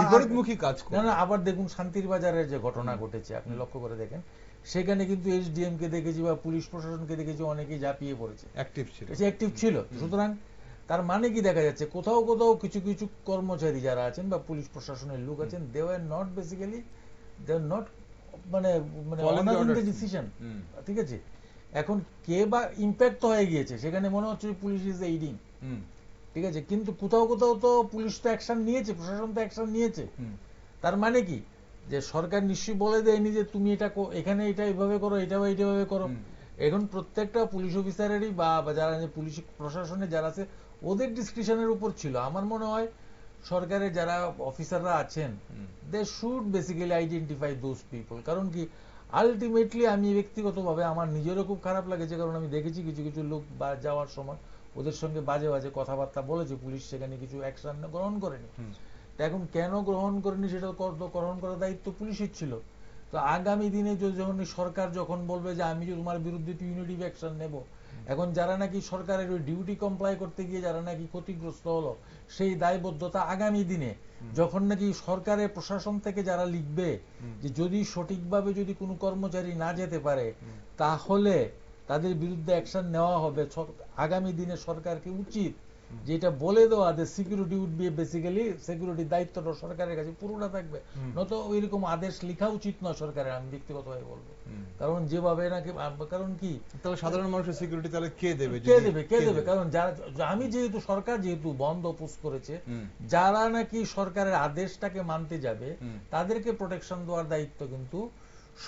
A: বিপরীতমুখী কাজ করে না।
C: আবার দেখুন শান্তির বাজারের যে ঘটনা ঘটেছে, আপনি লক্ষ্য করে দেখেন, সেখানে কিন্তু এসডিএম কে দেখেছি বা পুলিশ প্রশাসনকে দেখেছি অনেকেই ঝাঁপিয়ে পড়েছে, অ্যাক্টিভ ছিল। সুতরাং তার মানে কি দেখা যাচ্ছে, কোথাও কোথাও কিছু কিছু কর্মচারী যারা আছেন বা পুলিশ প্রশাসনের লোক আছেন, they were not basically, they are not মানে ডিসিশন, ঠিক আছে। এখন কে বা ইম্প্যাক্ট হয়ে গিয়েছে, সেখানে মনে হচ্ছে পুলিশ ইজ এইডিং, ঠিক আছে, কিন্তু কোথাও কোথাও তো পুলিশ তো অ্যাকশন নিয়েছে, প্রশাসন তো অ্যাকশন নিয়েছে। তার মানে কি, যে সরকার নিশ্চয়ই বলে দেয়নি যে তুমি এটা এখানে এটা এইভাবে করো, এটা এইভাবে করো। এখন প্রত্যেকটা পুলিশ অফিসারেরই বা যারা পুলিশ প্রশাসনে যারা আছে, ওদের ডিসক্রিপশনের উপর ছিল। আমার মনে হয় সরকারের যারা অফিসাররা আছেন, they should basically identify those people. কারণ কি, আলটিমেটলি আমি ব্যক্তিগতভাবে আমার নিজেরও খুব খারাপ লাগেছে, কারণ আমি দেখেছি কিছু কিছু লোক যাওয়ার সময় ওদের সঙ্গে বাজে বাজে কথাবার্তা বলেছে, পুলিশ সেখানে কিছু অ্যাকশন গ্রহণ করেনি। এখন কেন গ্রহণ করেনি সেটা গ্রহণ করার দায়িত্ব পুলিশের ছিল। তো আগামী দিনে যখন সরকার যখন বলবে যে আমি তোমার বিরুদ্ধে পিউনিটিভ অ্যাকশন নেব, এখন যারা নাকি সরকারের ওই ডিউটি কমপ্লাই করতে গিয়ে যারা নাকি ক্ষতিগ্রস্ত হলো, সেই দায়বদ্ধতা আগামী দিনে যখন নাকি সরকারের প্রশাসন থেকে যারা লিখবে যে যদি সঠিকভাবে যদি কোনো কর্মচারী না যেতে পারে, তাহলে তাদের বিরুদ্ধে অ্যাকশন নেওয়া হবে, আগামী দিনে সরকারকে উচিত যেটা বলে দেওয়া যে সিকিউরিটি উড বি বেসিক্যালি, সিকিউরিটির দায়িত্বটা সরকারের কাছে পুরোটা থাকবে। নত ওইরকম আদেশ লেখা উচিত নয় সরকারের, আমি ব্যক্তিগতভাবে বলবো। কারণ যেভাবে নাকি, কারণ কি,
A: তাহলে সাধারণ মানুষের সিকিউরিটি তাহলে কে দেবে?
C: কারণ আমি যেহেতু সরকার যেহেতু বন্ধ পোস্ট করেছে, যারা নাকি সরকারের আদেশটাকে মানতে যাবে তাদেরকে প্রোটেকশন দেওয়ার দায়িত্ব কিন্তু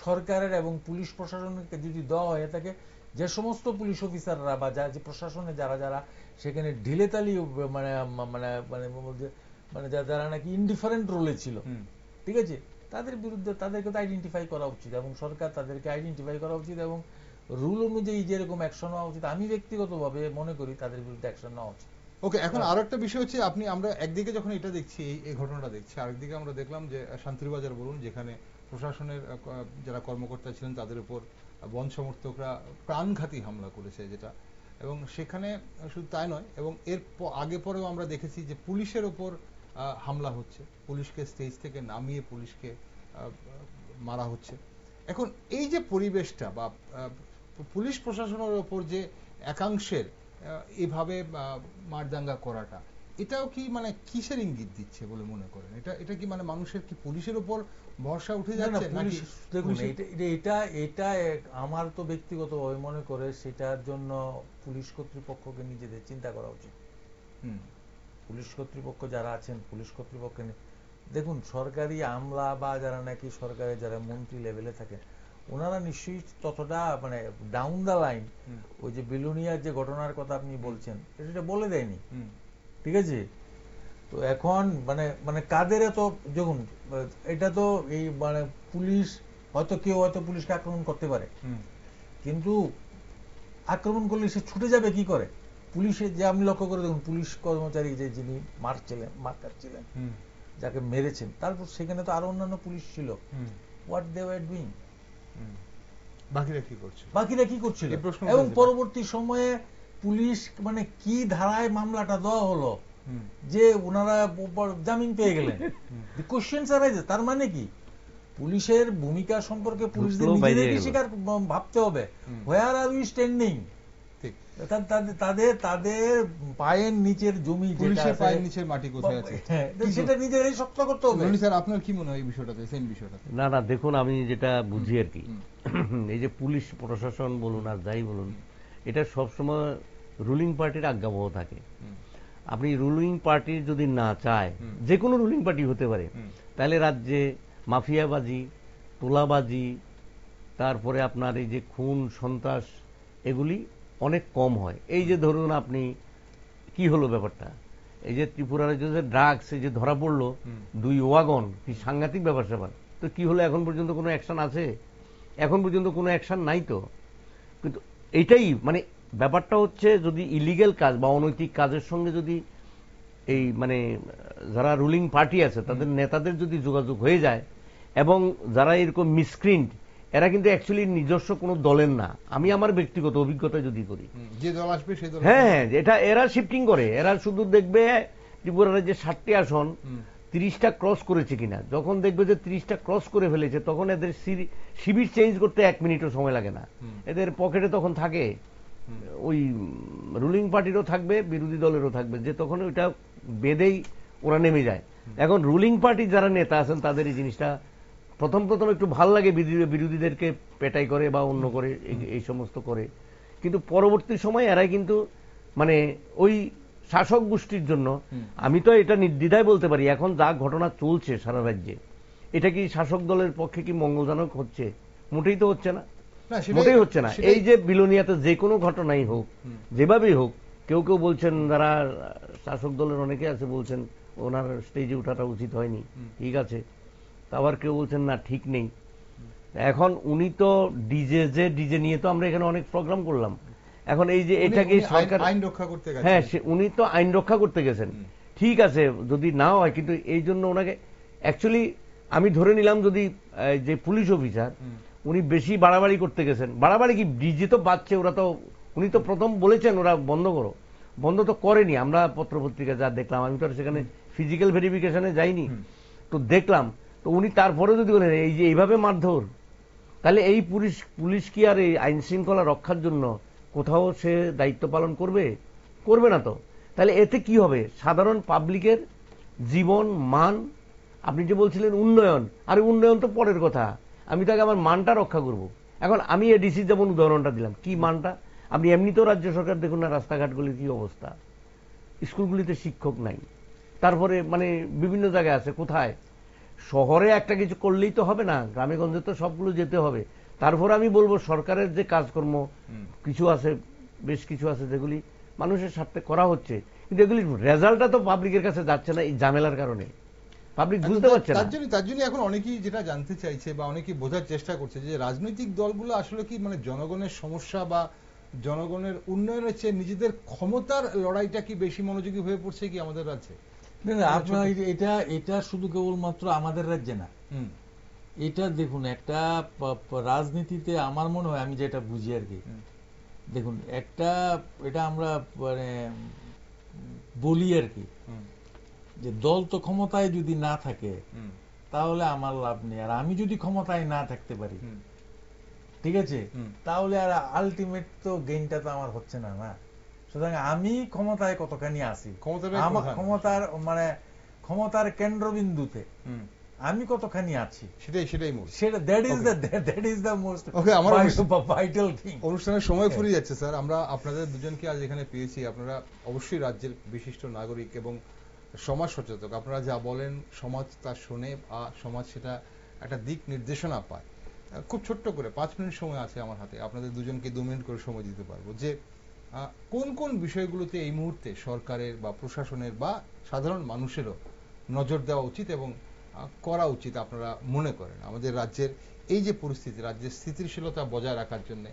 C: সরকারের এবং পুলিশ প্রশাসনকে যদি দেওয়া হয়ে থাকে। যে সমস্ত পুলিশ অফিসাররা বা যে প্রশাসনে যারা যারা সেখানে ঢিলেতালি মানে মানে মানে যারা নাকি ইনডিফারেন্ট রোলে ছিল, ঠিক আছে, তাদের বিরুদ্ধে তাদেরকে তো আইডেন্টিফাই করা উচিত, এবং সরকার তাদেরকে আইডেন্টিফাই করা উচিত, এবং রুল অনুযায়ী যেরকম অ্যাকশন নেওয়া উচিত আমি ব্যক্তিগতভাবে মনে করি তাদের বিরুদ্ধে অ্যাকশন নেওয়া উচিত।
A: ওকে, এখন আরো একটা বিষয় হচ্ছে, আমরা একদিকে যখন এটা দেখছি, এই ঘটনাটা দেখছি, আরেকদিকে আমরা দেখলাম যে শান্তির বাজার বলুন, যেখানে প্রশাসনের যারা কর্মকর্তা ছিলেন তাদের উপর বন সমর্থকরা প্রাণঘাতী হামলা করেছে যেটা, এবং সেখানে শুধু তাই নয়, এবং এর আগে পরেও আমরা দেখেছি যে পুলিশের ওপর হামলা হচ্ছে, পুলিশকে স্টেজ থেকে নামিয়ে পুলিশকে মারা হচ্ছে। এখন এই যে পরিবেশটা বা পুলিশ প্রশাসনের ওপর যে একাংশের এভাবে মারদাঙ্গা করাটা, এটাও কি মানে কিসের ইঙ্গিত দিচ্ছে বলে মনে করেন? এটা কি মানে মানুষের কি পুলিশের উপর ভরসা উঠে যাচ্ছে নাকি?
C: দেখুন, এটা আমার তো ব্যক্তিগতভাবে মনে করে সেটার জন্য পুলিশ কর্তৃপক্ষকে নিজেদের চিন্তা করা উচিত। পুলিশ কর্তৃপক্ষ যারা আছেন, পুলিশ কর্তৃপক্ষকে দেখুন, সরকারি আমলা বা যারা নাকি সরকারের যারা মন্ত্রী লেভেলে থাকেন, ওনারা নিশ্চয়ই ততটা মানে ডাউন দ্য লাইন ওই যে বিলোনিয়ার যে ঘটনার কথা আপনি বলছেন সেটা বলে দেয়নি, ঠিক আছে? তো এখন মানে মানে কাদের এত, দেখুন এটা তো এই মানে পুলিশ হয়তো কেউ হয়তো পুলিশকে আক্রমণ করতে পারে, কিন্তু আক্রমণ করলে সে ছুটে যাবে কি করে? পুলিশের যে আপনি লক্ষ্য করে দেখুন, পুলিশ কর্মচারী যে যিনি মারছিলেন, যাকে মেরেছেন, তারপর সেখানে তো আরো অন্যান্য পুলিশ ছিল। What they were doing? বাকিরা কি করছিল? এবং পরবর্তী সময়ে পুলিশ মানে কি ধারায় মামলাটা দেওয়া হলো যে ওনারা জামিন পেয়ে গেলেন? দি কোশ্চেনস আরাইজেস। তার মানে কি পুলিশের ভূমিকা সম্পর্কে পুলিশদের নিজেদেরকে স্বীকার ভাবতে হবে। হোয়ার আর উই স্ট্যান্ডিং? তাদের পায়ের নিচের জমি,
A: পুলিশের পায়ের নিচের মাটি কোথায় আছে
C: সেটা নিজেরাই শক্ত করতে হবে।
A: স্যার আপনার কি মনে হয় এই বিষয়টাতে, সেম বিষয়টা?
B: না, দেখুন আমি যেটা বুঝি আর কি, এই যে পুলিশ প্রশাসন বলুন আর যাই বলুন, এটা সবসময় রুলিং পার্টির আজ্ঞাবহ থাকে। আপনি রুলিং পার্টি যদি না চায়, যে কোনো রুলিং পার্টি হতে পারে, তাহলে রাজ্যে মাফিয়াবাজি, তোলাবাজি, তারপরে আপনার এই যে খুন সন্ত্রাস, এগুলি অনেক কম হয়। এই যে ধরুন আপনি কি হলো ব্যাপারটা, এই যে ত্রিপুরার যে ড্রাগস এই যে ধরা পড়লো 2 ওয়াগন, কি সাংঘাতিক ব্যাপার স্যাপার। তো কি হলো, এখন পর্যন্ত কোনো অ্যাকশন আছে? এখন পর্যন্ত কোনো অ্যাকশন নাই তো। কিন্তু এইটাই মানে ব্যাপারটা হচ্ছে, যদি ইলিগেল কাজ বা অনৈতিক কাজের সঙ্গে যদি এই মানে যারা রুলিং পার্টি আছে তাদের নেতাদের যদি যোগাযোগ হয়ে যায়, এবং যারা এরকম মিসক্রিন্ট, এরা কিন্তু অ্যাকচুয়ালি নিজস্ব কোনো দলের না। আমি আমার ব্যক্তিগত অভিজ্ঞতা যদি করি,
A: যে দল আসবে সেই দল,
B: হ্যাঁ, এটা এরা শিফটিং করে। এরা শুধু দেখবে ত্রিপুরার যে 60টি আসন 30টা ক্রস করেছে কিনা। যখন দেখবে যে 30টা ক্রস করে ফেলেছে, তখন এদের শিবির চেঞ্জ করতে 1 মিনিটও সময় লাগে না। এদের পকেটে তখন থাকে, ওই রুলিং পার্টিরও থাকবে, বিরোধী দলেরও থাকবে, যে তখন ওইটা বেঁধেই ওরা নেমে যায়। এখন রুলিং পার্টি যারা নেতা আছেন তাদের এই জিনিসটা প্রথম একটু ভাল লাগে, বিরোধীদেরকে পেটাই করে বা অন্য করে এই সমস্ত করে, কিন্তু পরবর্তী সময় এরাই কিন্তু মানে ওই শাসক গোষ্ঠীর জন্য, আমি তো এটা নির্দ্বিধায় বলতে পারি, এখন যা ঘটনা চলছে সারা রাজ্যে, এটা কি শাসক দলের পক্ষে কি মঙ্গলজনক হচ্ছে? মোটেই তো হচ্ছে না, মোটেই হচ্ছে না। এই যে বিলোনিয়াতে যে কোনো ঘটনাই হোক, যেভাবেই হোক, কেউ বলছেন, যারা শাসক দলের অনেকে আছে বলছেন ওনার স্টেজে ওঠাটা উচিত হয়নি, ঠিক আছে। আবার কেউ বলছেন না, ঠিক নেই। এখন উনি তো ডিজে নিয়ে তো আমরা এখানে অনেক প্রোগ্রাম করলাম। এখন এই যে এটাকে সরকার
A: আইন রক্ষা করতে গেছেন,
B: হ্যাঁ, উনি তো আইন রক্ষা করতে গেছেন, ঠিক আছে, যদি না হয়, কিন্তু এই জন্য ওনাকে অ্যাকচুয়ালি আমি ধরে নিলাম যদি যে পুলিশ অফিসার উনি বেশি বাড়াবাড়ি করতে গেছেন। বাড়াবাড়ি কি, ডিজে তো বাজছে, ওরা তো, উনি তো প্রথম বলেছেন ওরা বন্ধ করো, বন্ধ তো করেনি। আমরা পত্রপত্রিকা যা দেখলাম, আমি তো সেখানে ফিজিক্যাল ভেরিফিকেশনে যাইনি, তো দেখলাম। তো উনি তারপরে যদি বলেন এই যে এইভাবে মারধর, তাহলে এই পুলিশ কি আর এই আইন শৃঙ্খলা রক্ষার জন্য কোথাও সে দায়িত্ব পালন করবে না তো। তাহলে এতে কি হবে, সাধারণ পাবলিকের জীবন মান। আপনি যে বলছিলেন উন্নয়ন, আরে উন্নয়ন তো পরের কথা, আমি তাকে আমার মানটা রক্ষা করব। এখন আমি এডিসির যেমন উদাহরণটা দিলাম, কি মানটা? আপনি এমনিতেও রাজ্য সরকার দেখুন না, রাস্তাঘাটগুলির কি অবস্থা, স্কুলগুলিতে শিক্ষক নাই, তারপরে মানে বিভিন্ন জায়গায় আছে, কোথায়? শহরে একটা কিছু করলেই তো হবে না, গ্রামে গঞ্জে তো সবগুলো যেতে হবে। তারপরে আমি বলবো সরকারের যে কাজকর্ম কিছু আছে, বেশ কিছু আছে যেগুলি মানুষের স্বার্থে করা হচ্ছে, কিন্তু এগুলির রেজাল্টটা তো পাবলিকের কাছে যাচ্ছে না, এই ঝামেলার কারণে পাবলিক বুঝতে পারছে না।
A: তার জন্য এখন অনেকেই যেটা জানতে চাইছে বা অনেকেই বোঝার চেষ্টা করছে যে রাজনৈতিক দলগুলো আসলে কি মানে জনগণের সমস্যা বা জনগণের উন্নয়নের চেয়ে নিজেদের ক্ষমতার লড়াইটা কি বেশি মনোযোগী হয়ে পড়ছে কি আমাদের রাজ্যে?
C: আপনার এটা শুধু কেবলমাত্র আমাদের রাজ্যে না, এটা দেখুন একটা রাজনীতিতে আমার মনে হয়, আমি যেটা বুঝি আর কি, দেখুন এটা আমরা মানে বলি আর কি, যে দল তো ক্ষমতায় যদি না থাকে তাহলে আমার লাভ নেই, আর আমি যদি ক্ষমতায় না থাকতে পারি, ঠিক আছে, তাহলে আর আলটিমেট তো গেইনটা তো আমার হচ্ছে না। সুতরাং আমি ক্ষমতায় কতখানি আছি, আমার ক্ষমতার কেন্দ্রবিন্দুতে আমি কতখানি আছি,
A: অনুষ্ঠানের সময় ফুরিয়ে যাচ্ছে স্যার। আমরা আপনাদের দুজনকে আজ এখানে পেয়েছি, আপনারা অবশ্যই রাজ্যের বিশিষ্ট নাগরিক এবং সমাজ সচেতক। আপনারা যা বলেন সমাজ তা শোনে, সমাজ সেটা একটা দিক নির্দেশনা পায়। খুব ছোট্ট করে 5 মিনিট সময় আছে আমার হাতে, আপনাদের দুজনকে 2 মিনিট করে সময় দিতে পারবো, যে কোন কোন বিষয়গুলোতে এই মুহূর্তে সরকারের বা প্রশাসনের বা সাধারণ মানুষেরও নজর দেওয়া উচিত এবং করা উচিত আপনারা মনে করেন আমাদের রাজ্যের এই যে পরিস্থিতি, রাজ্যের স্থিতিশীলতা বজায় রাখার জন্য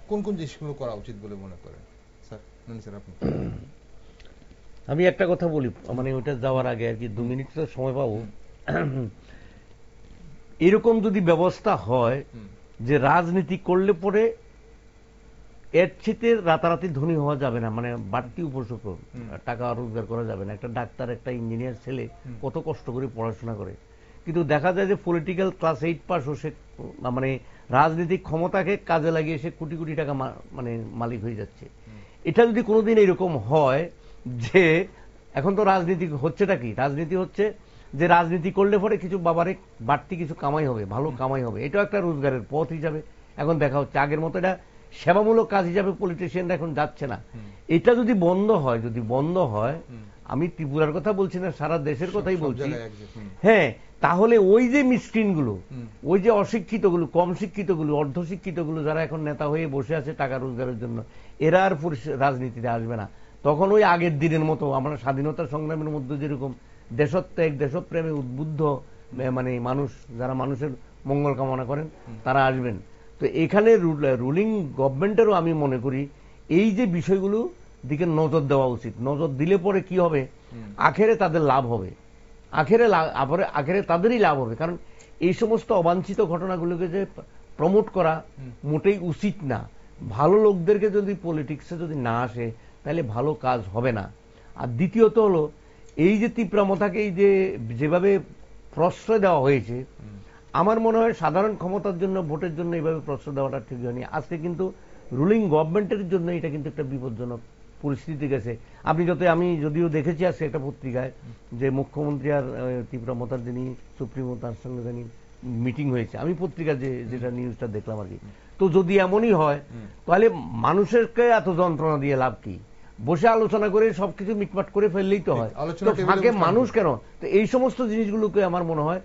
A: কোন কোন জিনিসগুলো করা উচিত বলে মনে করেন? স্যার, ননি স্যার, আপনি।
B: আমি একটা কথা বলি, মানে ওইটা যাওয়ার আগে আর কি 2 মিনিট তো সময় পাবো। এরকম যদি ব্যবস্থা হয় যে রাজনীতি করলে পরে এর চেয়ে রাতারাতি ধনী হওয়া যাবে না, মানে বাড়তি উপসুখ টাকা রোজগার করা যাবে না। একটা ডাক্তার, একটা ইঞ্জিনিয়ার ছেলে কত কষ্ট করে পড়াশোনা করে, কিন্তু দেখা যায় যে পলিটিক্যাল ক্লাস 8 পাস ও সে মানে রাজনৈতিক ক্ষমতাকে কাজে লাগিয়ে সে কোটি কোটি টাকা মানে মালিক হয়ে যাচ্ছে। এটা যদি কোনোদিন এরকম হয় যে এখন তো রাজনীতি হচ্ছেটা কি, রাজনীতি হচ্ছে যে রাজনীতি করলে পরে কিছু বাবারে বাড়তি কিছু কামাই হবে, ভালো কামাই হবে, এটাও একটা রোজগারের পথ হিসাবে এখন দেখা হচ্ছে। আগের মতো এটা সেবামূলক কাজ হিসাবে পলিটিশিয়ানরা এখন যাচ্ছে না। এটা যদি বন্ধ হয়, যদি বন্ধ হয়, আমি ত্রিপুরার কথা বলছি না, সারা দেশের কথাই বলছি, হ্যাঁ, তাহলে ওই যে মিসকিনগুলো, ওই যে অশিক্ষিতগুলো, কম শিক্ষিতগুলো, অর্ধশিক্ষিতগুলো যারা এখন নেতা হয়ে বসে আছে টাকা রোজগারের জন্য, এরা আর রাজনীতিতে আসবে না। তখন ওই আগের দিনের মতো আমরা স্বাধীনতা সংগ্রামের মধ্যে যেরকম দেশত্যাগ, দেশপ্রেমে উদ্বুদ্ধ মানে মানুষ, যারা মানুষের মঙ্গল কামনা করেন, তারা আসবেন। তো এখানে রুলিং গভর্নমেন্টেরও আমি মনে করি এই যে বিষয়গুলো দিকে নজর দেওয়া উচিত। নজর দিলে পরে কি হবে, আখেরে তাদের লাভ হবে, আখেরে তাদেরই লাভ হবে। কারণ এই সমস্ত অবাঞ্ছিত ঘটনাগুলোকে যে প্রমোট করা মোটেই উচিত না। ভালো লোকদেরকে যদি পলিটিক্সে যদি না আসে তাহলে ভালো কাজ হবে না। আর দ্বিতীয়ত হলো এই যে তীব্রমতাকে এই যে যেভাবে প্রশ্রয় দেওয়া হয়েছে, আমার মনে হয় সাধারণ ক্ষমতার জন্য, ভোটের জন্য এইভাবে প্রশ্রয় দেওয়াটা ঠিক হয়নি। আজকে কিন্তু রুলিং গভর্নমেন্টের জন্য এটা কিন্তু একটা বিপজ্জনক পরিস্থিতি গেছে। আপনি আমি যদিও দেখেছি আজকে একটা পত্রিকায় যে মুখ্যমন্ত্রী আর তীব্রমতার যিনি সুপ্রিমো, তার সঙ্গে যিনি মিটিং হয়েছে, আমি পত্রিকা যেটা নিউজটা দেখলাম আর কি। তো যদি এমনই হয় তাহলে মানুষেরকে এত যন্ত্রণা দিয়ে লাভ কি? বসে আলোচনা করে সবকিছু মিটমাট করে ফেললেই তো হয়, তো ফাঁকে মানুষ কেন? তো এই সমস্ত জিনিসগুলোকে আমার মনে হয়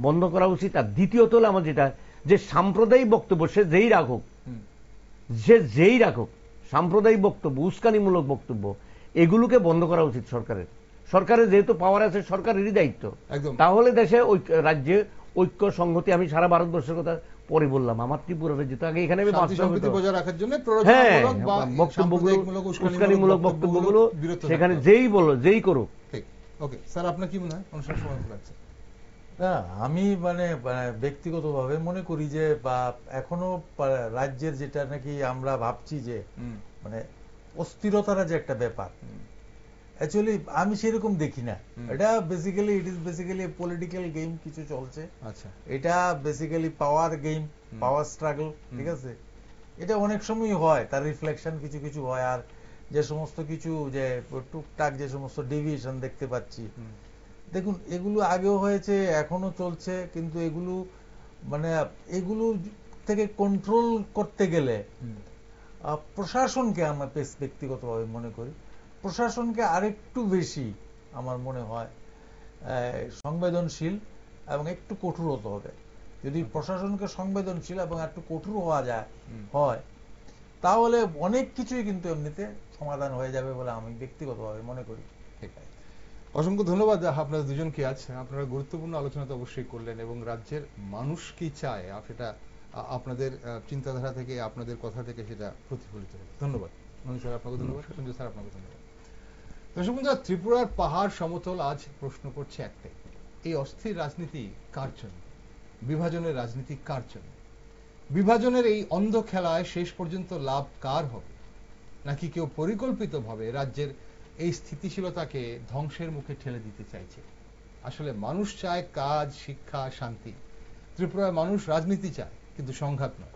B: বন্ধ করা উচিত। আর দ্বিতীয়ত হলো আমার যেটা, যে সাম্প্রদায়িক বক্তব্য সে যেই রাখুক, সাম্প্রদায়িক বক্তব্য, উস্কানিমূলক বক্তব্য, এগুলোকে বন্ধ করা উচিত সরকারের যেহেতু পাওয়ার আছে, সরকারেরই দায়িত্ব। তাহলে দেশে রাজ্যে ঐক্য সংহতি, আমি সারা ভারতবর্ষের কথা পরে বললাম, আমার ত্রিপুরার যেহেতু আগে এখানে উস্কানিমূলক বক্তব্যগুলো সেখানে যেই করুক।
A: ওকে স্যার, আপনার কি মনে হয়? অনুষ্ঠান সময় লাগছে।
C: না, আমি মানে ব্যক্তিগতভাবে মনে করি যে এখনো রাজ্যের যেটা নাকি আমরা ভাবছি যে মানে অস্থিরতার যে একটা ব্যাপার, অ্যাকচুয়ালি আমি সেরকম দেখি না। এটা basically it is basically political game কিছু চলছে। আচ্ছা, এটা বেসিক্যালি পাওয়ার গেম, পাওয়ার স্ট্রাগল, ঠিক আছে? এটা অনেক সময় হয়, তার রিফ্লেকশন কিছু কিছু হয়। আর যে সমস্ত কিছু যে টুকটাক যে সমস্ত ডেভিয়েশন দেখতে পাচ্ছি, দেখুন এগুলো আগেও হয়েছে, এখনো চলছে, কিন্তু এগুলো মানে এগুলো থেকে কন্ট্রোল করতে গেলে প্রশাসনকে, আমার ব্যক্তিগতভাবে মনে করি প্রশাসনকে আরেকটু বেশি আমার মনে হয় সংবেদনশীল এবং একটু কঠোর হতে হবে। যদি প্রশাসনকে সংবেদনশীল এবং একটু কঠোর হওয়া হয়, তাহলে অনেক কিছুই কিন্তু এমনিতে সমাধান হয়ে যাবে বলে আমি ব্যক্তিগতভাবে মনে করি।
A: অসংখ্য ধন্যবাদ আপনাদের দুজনকে। আজ আপনারা গুরুত্বপূর্ণ আলোচনা তো অবশ্যই করলেন এবং রাজ্যের মানুষ কি চায় সেটা আপনাদের চিন্তাধারা থেকে, আপনাদের কথা থেকে সেটা প্রতিফলিত হবে। ধন্যবাদ মনি স্যার, আপনাকে ধন্যবাদ। সঞ্জয় স্যার, আপনাকে ধন্যবাদ। দর্শক বন্ধুরা, ত্রিপুরার পাহাড় সমতল আজ প্রশ্ন করছে একটাই, এই অস্থির রাজনীতি কার জন্য? বিভাজনের রাজনীতি কার জন্য? বিভাজনের এই অন্ধ খেলায় শেষ পর্যন্ত লাভ কার হবে? নাকি কেউ পরিকল্পিতভাবে রাজ্যের এই স্থিতিশীলতাকে ধ্বংসের মুখে ঠেলে দিতে চাইছে? আসলে মানুষ চায় কাজ, শিক্ষা, শান্তি। ত্রিপুরার মানুষ রাজনীতি চায়, কিন্তু সংঘাত নয়।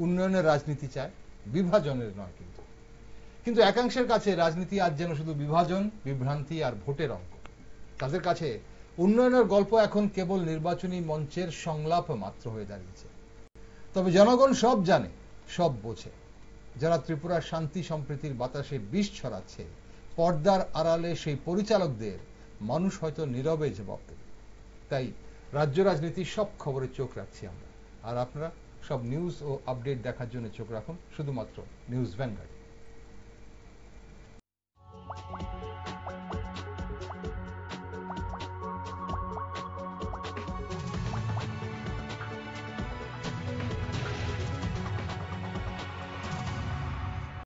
A: উন্নয়নের রাজনীতি চায়, বিভাজনের নয়। কিন্তু একাংশের কাছে রাজনীতি আজ যেন শুধু বিভাজন, বিভ্রান্তি আর ভোটের অঙ্ক। তাদের কাছে উন্নয়নের গল্প এখন কেবল নির্বাচনী মঞ্চের সংলাপ মাত্র হয়ে দাঁড়িয়েছে। তবে জনগণ সব জানে, সব বোঝে। যারা ত্রিপুরার শান্তি সম্প্রীতির বাতাসে বিষ ছড়াচ্ছে, পর্দার আড়ালে সেই পরিচালকদের মানুষ হয়তো নীরবে জবাব দেবে। তাই রাজ্য রাজনীতির সব খবরে চোখ রাখছি আমরা। আর আপনারা সব নিউজ ও আপডেট দেখার জন্য চোখ রাখুন শুধুমাত্র নিউজ ভ্যানগার্ড।